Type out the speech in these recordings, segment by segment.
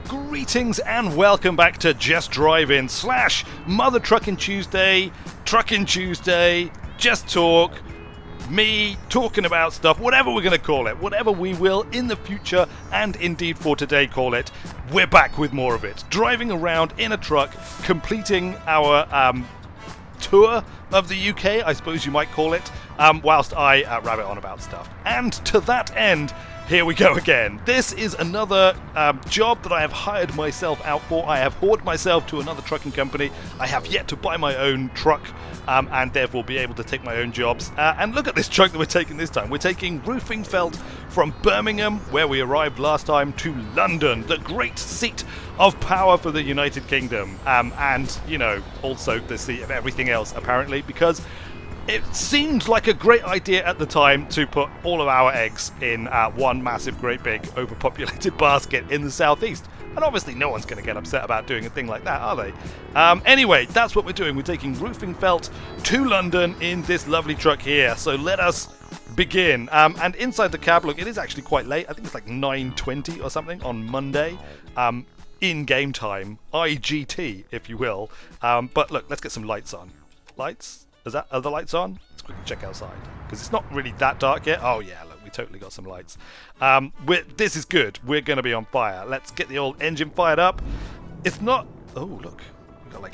Greetings and welcome back to Just Drive-In / Mother Truckin' Tuesday, Just Talk, me talking about stuff, whatever we're going to call it, whatever we will in the future and indeed for today call it. We're back with more of it, driving around in a truck, completing our tour of the UK, I suppose you might call it, whilst I rabbit on about stuff. And to that end, here we go again. This is another job that I have hired myself out for. I have whored myself to another trucking company. I have yet to buy my own truck and therefore be able to take my own jobs. And look at this truck that we're taking this time. We're taking roofing felt from Birmingham, where we arrived last time, to London, the great seat of power for the United Kingdom. And, you know, also the seat of everything else, apparently, because it seemed like a great idea at the time to put all of our eggs in one massive, great big, overpopulated basket in the southeast. And obviously no one's going to get upset about doing a thing like that, are they? Anyway, that's what we're doing. We're taking roofing felt to London in this lovely truck here. So let us begin. And inside the cab, look, it is actually quite late. I think it's like 9:20 or something on Monday. In game time, IGT, if you will. But look, let's get some lights on. Lights? Are the lights on? Let's quickly check outside, because it's not really that dark yet. Oh yeah, look, we totally got some lights. This is good. We're going to be on fire. Let's get the old engine fired up. It's not... Oh, look. We got like...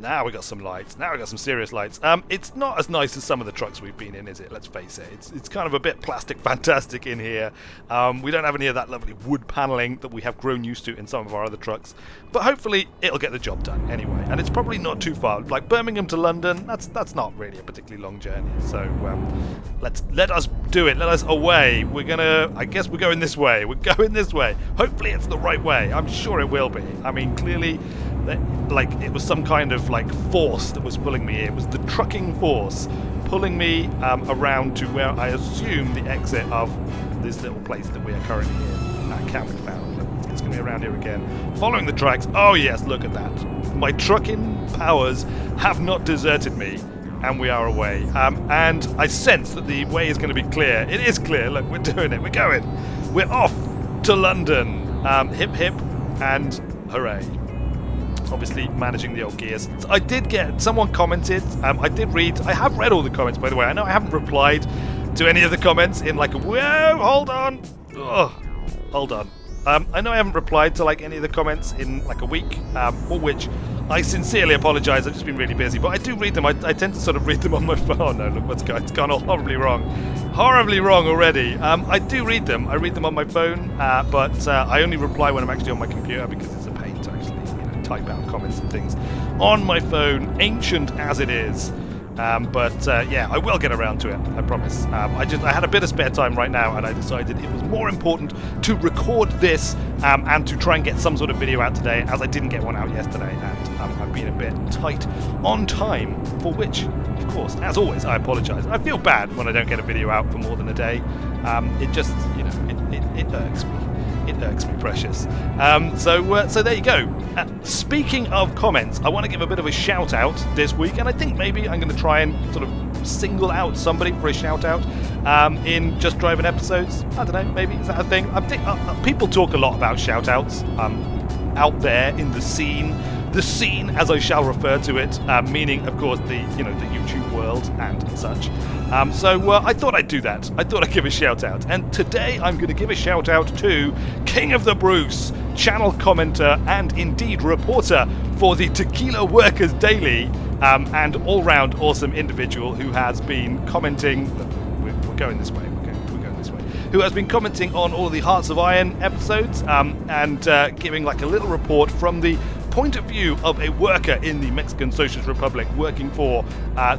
Now we got some lights. Now we got some serious lights. It's not as nice as some of the trucks we've been in, is it? Let's face it. It's kind of a bit plastic fantastic in here. We don't have any of that lovely wood paneling that we have grown used to in some of our other trucks. But hopefully it'll get the job done anyway. And it's probably not too far. Like Birmingham to London, that's not really a particularly long journey. So let us do it. Let us away. We're gonna... I guess we're going this way. We're going this way. Hopefully it's the right way. I'm sure it will be. I mean, clearly... like it was some kind of like force that was pulling me here. It was the trucking force pulling me around to where I assume the exit of this little place that we are currently in. That can be found. It's going to be around here again. Following the tracks. Oh yes, look at that. My trucking powers have not deserted me, and we are away. And I sense that the way is going to be clear. It is clear. Look, we're doing it. We're going. We're off to London. Hip hip and hooray. Obviously managing the old gears. I did get... Someone commented. I did read... I have read all the comments, by the way. I know I haven't replied to any of the comments in like a... Whoa, hold on. Ugh, hold on. I know I haven't replied to like any of the comments in like a week, for which I sincerely apologise. I've just been really busy. But I do read them. I tend to sort of read them on my phone. Oh no, look what's going... It's gone all horribly wrong. Horribly wrong already. I do read them. I read them on my phone, but I only reply when I'm actually on my computer because it's a pain to actually... type out comments and things on my phone, ancient as it is. Yeah, I will get around to it, I promise. I had a bit of spare time right now, and I decided it was more important to record this and to try and get some sort of video out today, as I didn't get one out yesterday, and I've been a bit tight on time, for which, of course, as always, I apologise. I feel bad when I don't get a video out for more than a day. It just, you know, it irks me. It irks me precious. So there you go. Speaking of comments, I want to give a bit of a shout out this week, and I think maybe I'm going to try and sort of single out somebody for a shout out in Just Driving episodes. I don't know, maybe is that a thing? People talk a lot about shout outs out there in the scene. The scene, as I shall refer to it, meaning, of course, the YouTube world and such. I thought I'd do that. I thought I'd give a shout out. And today I'm going to give a shout out to King of the Bruce, channel commenter and indeed reporter for the Tequila Workers Daily, and all-round awesome individual who has been commenting. We're going this way. We're going this way. Who has been commenting on all the Hearts of Iron episodes and giving like a little report from the point of view of a worker in the Mexican Socialist Republic working for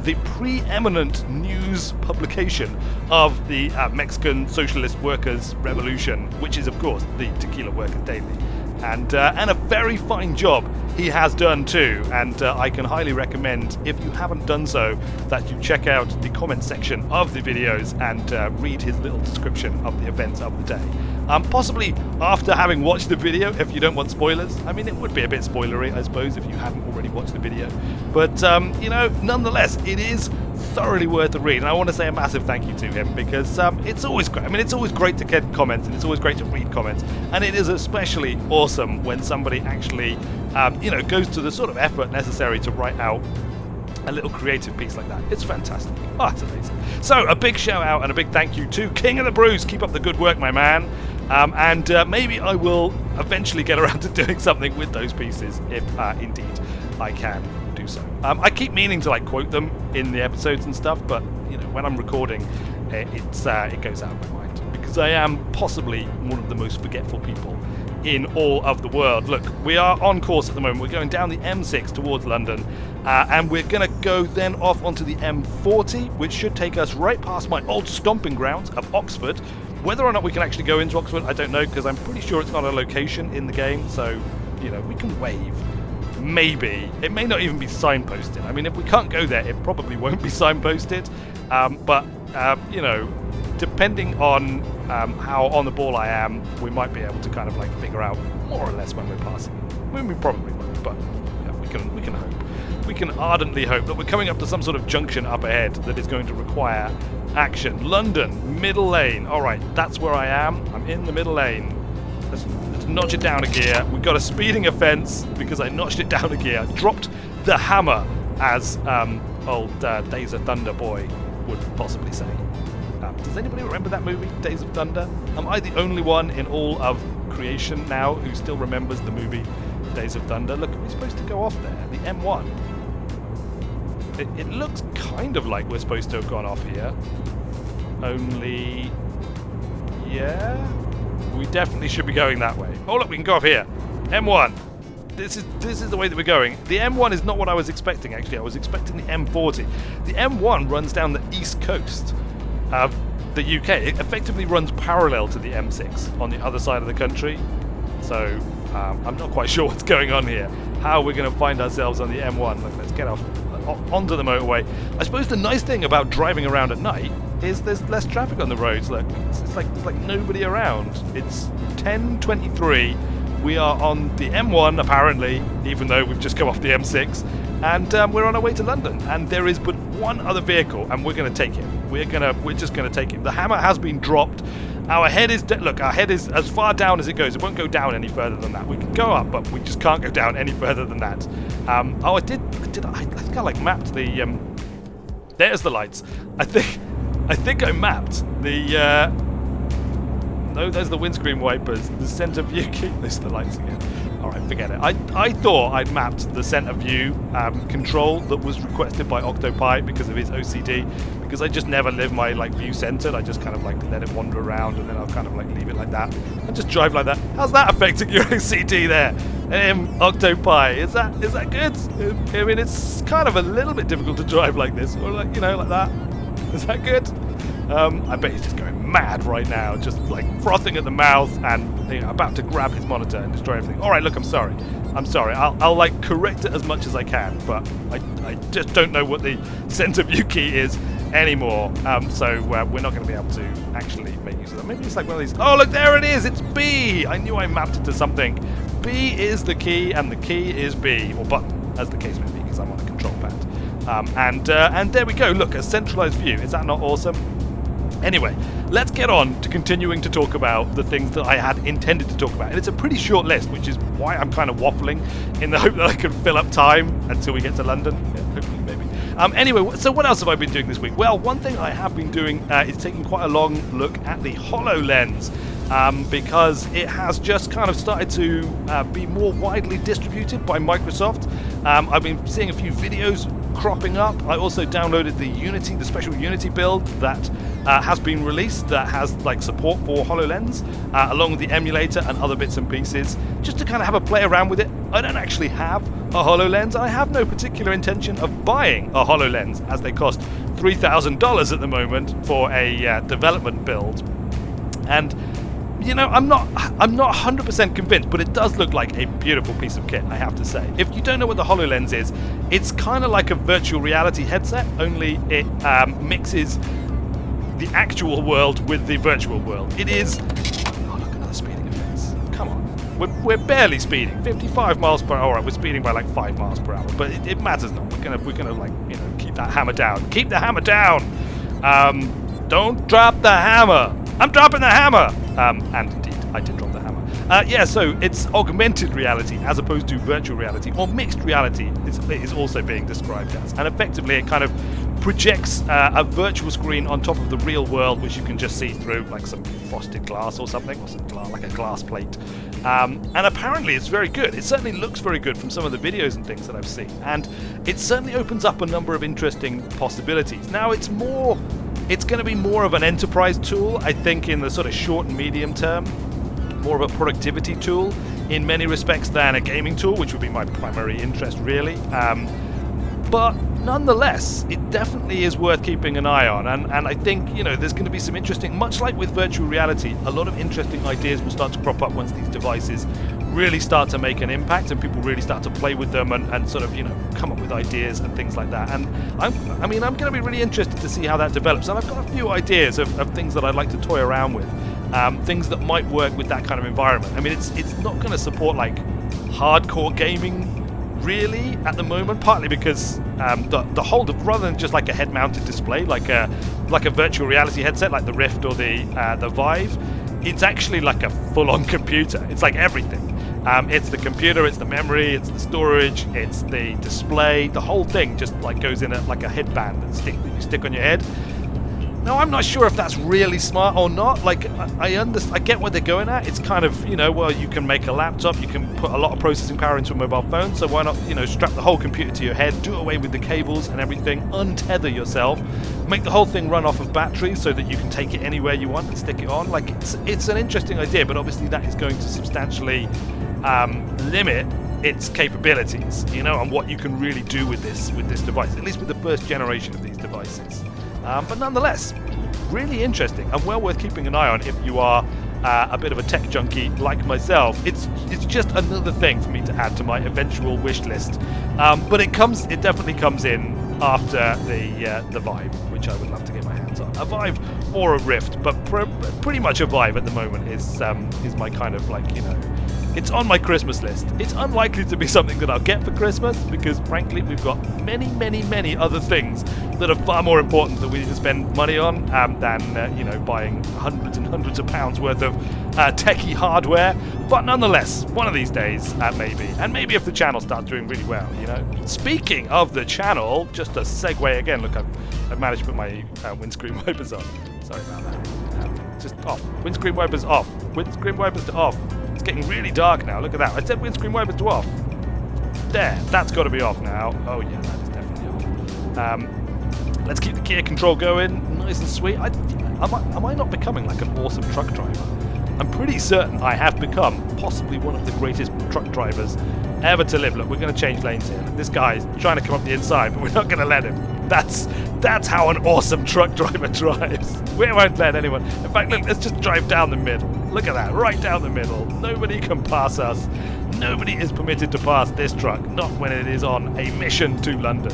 the preeminent news publication of the Mexican Socialist Workers Revolution, which is, of course, the Tequila Workers Daily. And a very fine job he has done too, and I can highly recommend, if you haven't done so, that you check out the comment section of the videos and read his little description of the events of the day. Possibly after having watched the video, if you don't want spoilers. I mean, it would be a bit spoilery, I suppose, if you haven't already watched the video. But, nonetheless, it is thoroughly worth a read, and I want to say a massive thank you to him, because it's always great. I mean, it's always great to get comments, and it's always great to read comments, and it is especially awesome when somebody actually goes to the sort of effort necessary to write out a little creative piece like that. It's fantastic. Oh, it's amazing. So a big shout out and a big thank you to King of the Brews. Keep up the good work, my man. And maybe I will eventually get around to doing something with those pieces, if indeed I can do so. I keep meaning to like quote them in the episodes and stuff, but when I'm recording, it goes out of my mind, because I am possibly one of the most forgetful people in all of the world. Look, we are on course at the moment. We're going down the M6 towards London, and we're going to go then off onto the M40, which should take us right past my old stomping grounds of Oxford. Whether or not we can actually go into Oxford, I don't know, because I'm pretty sure it's not a location in the game, so, we can wave. Maybe. It may not even be signposted. I mean, if we can't go there, it probably won't be signposted, but, depending on how on the ball I am, we might be able to kind of like figure out more or less when we're passing. I mean, we probably won't, but we can hope. We can ardently hope that we're coming up to some sort of junction up ahead that is going to require action. London, middle lane. All right, that's where I am. I'm in the middle lane. Let's notch it down a gear. We've got a speeding offence because I notched it down a gear. Dropped the hammer, as old Days of Thunder boy would possibly say. Does anybody remember that movie, Days of Thunder? Am I the only one in all of creation now who still remembers the movie Days of Thunder? Look, are we supposed to go off there? The M1. It looks kind of like we're supposed to have gone off here. Only... yeah? We definitely should be going that way. Oh look, we can go off here. M1. This is the way that we're going. The M1 is not what I was expecting, actually. I was expecting the M40. The M1 runs down the east coast of the UK. It effectively runs parallel to the M6 on the other side of the country. So I'm not quite sure what's going on here. How we're going to find ourselves on the M1. Look, let's get off onto the motorway. I suppose the nice thing about driving around at night is there's less traffic on the roads. Look, it's like nobody around. It's 10:23. We are on the M1 apparently, even though we've just come off the M6, and we're on our way to London. And there is but one other vehicle, and we're going to take him. We're just going to take him. The hammer has been dropped. Our head is look. Our head is as far down as it goes. It won't go down any further than that. We can go up, but we just can't go down any further than that. I think I like mapped the. There's the lights. I think I mapped the. No, there's the windscreen wipers. The center view key. There's the lights again. All right, forget it. I thought I'd mapped the center view control that was requested by Octopi because of his OCD. Because I just never live my view centered. I just kind of let it wander around, and then I'll kind of leave it like that and just drive like that. How's that affecting your OCD there? Octopi, is that good? I mean, it's kind of a little bit difficult to drive like this, or like that. Is that good? I bet he's just going mad right now, just frothing at the mouth and about to grab his monitor and destroy everything. All right, look, I'm sorry. I'll correct it as much as I can, but I just don't know what the center view key is anymore. So we're not going to be able to actually make use of that. Maybe it's like one of these. Oh, look, there it is. It's B. I knew I mapped it to something. B is the key, and the key is B, or button, as the case may be, because I'm on a control pad. And there we go. Look, a centralized view. Is that not awesome? Anyway, let's get on to continuing to talk about the things that I had intended to talk about. And it's a pretty short list, which is why I'm kind of waffling in the hope that I can fill up time until we get to London. Yeah, hopefully, maybe. Anyway, so what else have I been doing this week? Well, one thing I have been doing is taking quite a long look at the HoloLens. Because it has just kind of started to be more widely distributed by Microsoft. I've been seeing a few videos cropping up. I also downloaded the special Unity build that has been released that has support for HoloLens, along with the emulator and other bits and pieces, just to kind of have a play around with it. I don't actually have a HoloLens. I have no particular intention of buying a HoloLens, as they cost $3,000 at the moment for a development build. And I'm not 100% convinced, but it does look like a beautiful piece of kit, I have to say. If you don't know what the HoloLens is, it's kind of like a virtual reality headset, only it mixes the actual world with the virtual world. It is... Oh, look, another speeding offense. Come on. We're barely speeding. 55 miles per hour. We're speeding by 5 miles per hour, but it matters not. We're gonna keep keep that hammer down. Keep the hammer down. Don't drop the hammer. I'm dropping the hammer. And indeed, I did drop the hammer. Yeah, so it's augmented reality as opposed to virtual reality, or mixed reality it is also being described as. And effectively, it kind of projects a virtual screen on top of the real world, which you can just see through, like some frosted glass or something, or like a glass plate. And apparently it's very good. It certainly looks very good from some of the videos and things that I've seen. And it certainly opens up a number of interesting possibilities. Now, it's going to be more of an enterprise tool, I think, in the sort of short and medium term. More of a productivity tool in many respects than a gaming tool, which would be my primary interest, really. But nonetheless, it definitely is worth keeping an eye on. And I think, there's going to be some interesting, much like with virtual reality, a lot of interesting ideas will start to crop up once these devices really start to make an impact and people really start to play with them and sort of, come up with ideas and things like that. And I'm going to be really interested to see how that develops. And I've got a few ideas of things that I'd like to toy around with. Things that might work with that kind of environment. I mean, it's not going to support like hardcore gaming really at the moment, partly because the whole, rather than just like a head-mounted display, like a virtual reality headset, like the Rift or the Vive, it's actually like a full-on computer. It's like everything. It's the computer, it's the memory, it's the storage, it's the display. The whole thing just like goes in like a headband that you stick on your head. Now, I'm not sure if that's really smart or not. Like, I get where they're going at. It's kind of, well, you can make a laptop, you can put a lot of processing power into a mobile phone, so why not, strap the whole computer to your head, do away with the cables and everything, untether yourself, make the whole thing run off of batteries so that you can take it anywhere you want and stick it on. Like, it's an interesting idea, but obviously that is going to substantially limit its capabilities, and what you can really do with this device, at least with the first generation of these devices. But nonetheless, really interesting and well worth keeping an eye on if you are a bit of a tech junkie like myself. It's just another thing for me to add to my eventual wish list. But it definitely comes in after the Vive, which I would love to get my hands on. A Vive or a Rift, but pretty much a Vive at the moment is my kind of like, it's on my Christmas list. It's unlikely to be something that I'll get for Christmas because, frankly, we've got many, many, many other things that are far more important that we need to spend money on than, buying hundreds and hundreds of pounds worth of techie hardware. But nonetheless, one of these days, maybe. And maybe if the channel starts doing really well, Speaking of the channel, just a segue again. Look, I've managed to put my windscreen wipers on. Sorry about that. Just off. Windscreen wipers off. Windscreen wipers to off. It's getting really dark now. Look at that. I said windscreen wipers to off. There. That's got to be off now. Oh yeah, that is definitely off. Let's keep the gear control going. Nice and sweet. Am I not becoming like an awesome truck driver? I'm pretty certain I have become possibly one of the greatest truck drivers ever to live. Look, we're going to change lanes here. This guy's trying to come up the inside, but we're not going to let him. That's how an awesome truck driver drives. We won't let anyone. In fact, look, let's just drive down the middle. Look at that, right down the middle. Nobody can pass us. Nobody is permitted to pass this truck, not when it is on a mission to London.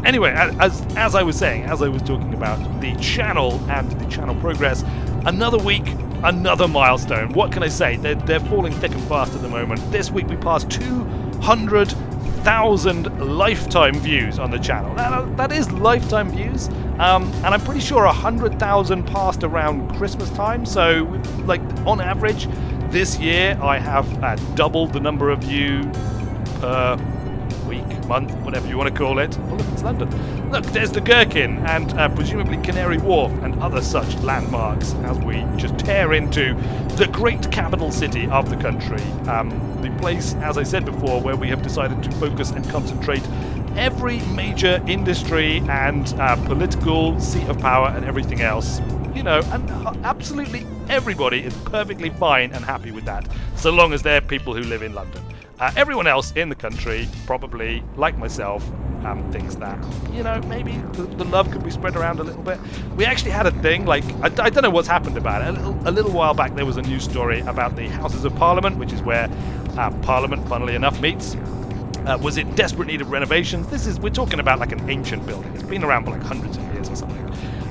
Anyway, as I was saying, as I was talking about the channel and the channel progress, another week, another milestone. What can I say? They're falling thick and fast at the moment. This week we passed 200,000 lifetime views on the channel. That is lifetime views, and I'm pretty sure 100,000 passed around Christmas time. So, like, on average, this year I have doubled the number of views per week, month, whatever you want to call it. Oh, look, it's London. Look, there's the Gherkin and presumably Canary Wharf and other such landmarks as we just tear into the great capital city of the country. The place, as I said before, where we have decided to focus and concentrate every major industry and political seat of power and everything else. And absolutely everybody is perfectly fine and happy with that, so long as they're people who live in London. Everyone else in the country, probably, like myself, thinks that, maybe the love could be spread around a little bit. We actually had a thing, like, I don't know what's happened about it. A little while back, there was a news story about the Houses of Parliament, which is where Parliament, funnily enough, meets. Was in desperate need of renovations. We're talking about like an ancient building. It's been around for like hundreds of years or something.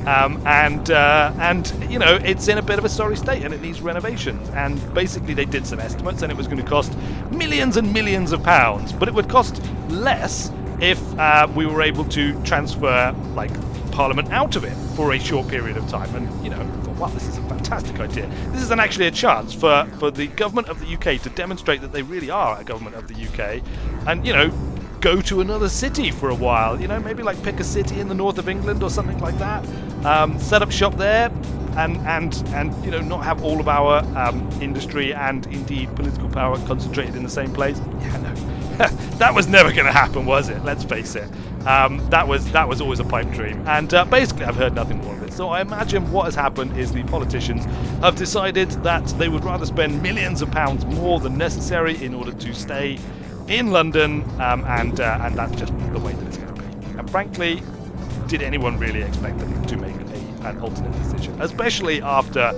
And it's in a bit of a sorry state and it needs renovations. And basically they did some estimates and it was going to cost millions and millions of pounds, but it would cost less if we were able to transfer like Parliament out of it for a short period of time. And I thought, wow, this is a fantastic idea. This is actually a chance for the government of the UK to demonstrate that they really are a government of the UK, and go to another city for a while. Maybe like pick a city in the north of England or something like that. Set up shop there, and not have all of our industry and indeed political power concentrated in the same place. Yeah, no. That was never going to happen, was it? Let's face it. That was always a pipe dream, and basically I've heard nothing more of it. So I imagine what has happened is the politicians have decided that they would rather spend millions of pounds more than necessary in order to stay in London, and that's just the way that it's going to be. And frankly, did anyone really expect them to make an alternate decision, especially after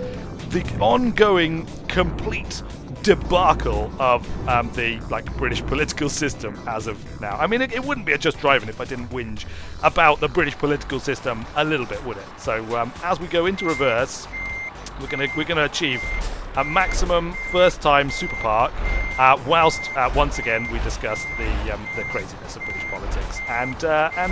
the ongoing complete debacle of the British political system as of now? I mean, it wouldn't be a Just Driving if I didn't whinge about the British political system a little bit, would it? So as we go into reverse, we're gonna achieve a maximum first-time super park, whilst once again we discuss the craziness of British politics and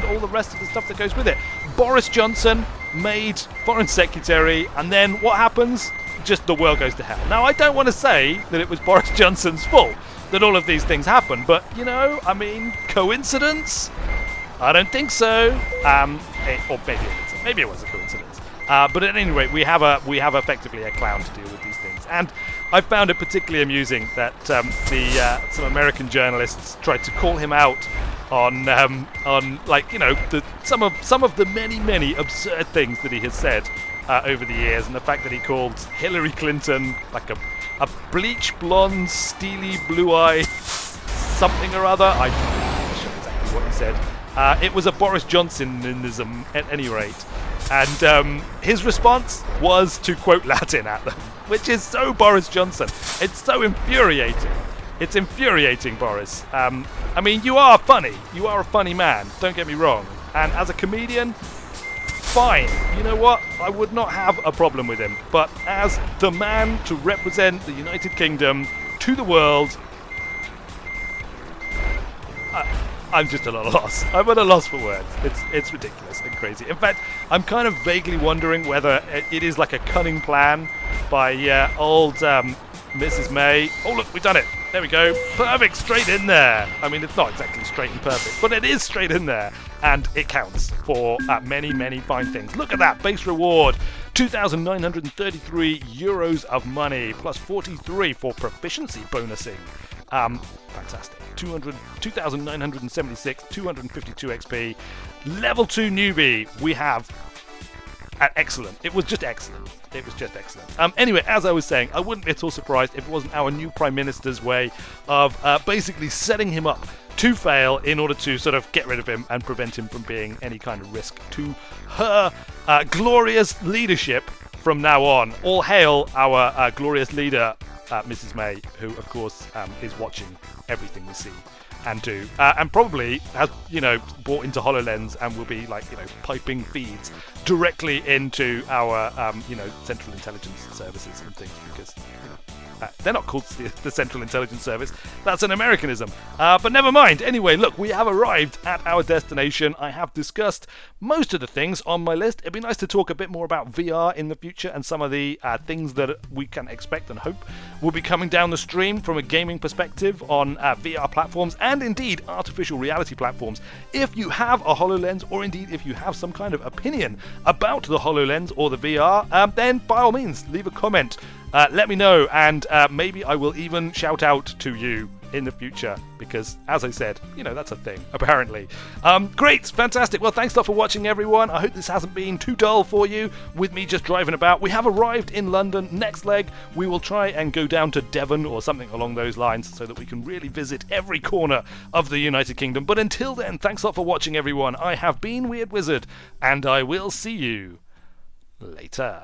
all the rest of the stuff that goes with it. Boris Johnson made Foreign Secretary, and then what happens? Just the world goes to hell. Now, I don't want to say that it was Boris Johnson's fault that all of these things happened, but coincidence? I don't think so. Or maybe it was a coincidence. But at any rate, we have effectively a clown to deal with these things, and I found it particularly amusing that some American journalists tried to call him out on some of the many absurd things that he has said over the years, and the fact that he called Hillary Clinton like a bleach blonde, steely blue eye something or other. I'm not sure exactly what he said. It was a Boris Johnsonism at any rate. And his response was to quote Latin at them, which is so Boris Johnson. It's so infuriating. It's infuriating, Boris. I mean, you are funny. You are a funny man. Don't get me wrong. And as a comedian, fine. You know what? I would not have a problem with him. But as the man to represent the United Kingdom to the world, I'm just at a loss. I'm at a loss for words. It's ridiculous and crazy. In fact, I'm kind of vaguely wondering whether it is like a cunning plan by old Mrs. May. Oh, look, we've done it. There we go. Perfect, straight in there. I mean, it's not exactly straight and perfect, but it is straight in there. And it counts for many fine things. Look at that base reward. 2,933 euros of money, plus 43 for proficiency bonusing. Fantastic. 2,976, 252 XP. Level 2 newbie. We have excellent. It was just excellent. Anyway, as I was saying, I wouldn't be at all surprised if it wasn't our new Prime Minister's way of basically setting him up to fail in order to sort of get rid of him and prevent him from being any kind of risk to her glorious leadership from now on. All hail our glorious leader, Mrs. May, who, of course, is watching everything we see and do, and probably has, bought into HoloLens and will be piping feeds directly into our, Central Intelligence Services and things, because they're not called the Central Intelligence Service. That's an Americanism. But never mind. Anyway, look, we have arrived at our destination. I have discussed most of the things on my list. It'd be nice to talk a bit more about VR in the future and some of the things that we can expect and hope will be coming down the stream from a gaming perspective on VR platforms and indeed artificial reality platforms. If you have a HoloLens, or indeed if you have some kind of opinion about the HoloLens or the VR, then by all means, leave a comment. Let me know, and maybe I will even shout out to you in the future, because, as I said, that's a thing, apparently. Great, fantastic. Well, thanks a lot for watching, everyone. I hope this hasn't been too dull for you with me just driving about. We have arrived in London. Next leg, we will try and go down to Devon or something along those lines so that we can really visit every corner of the United Kingdom. But until then, thanks a lot for watching, everyone. I have been Weird Wizard, and I will see you later.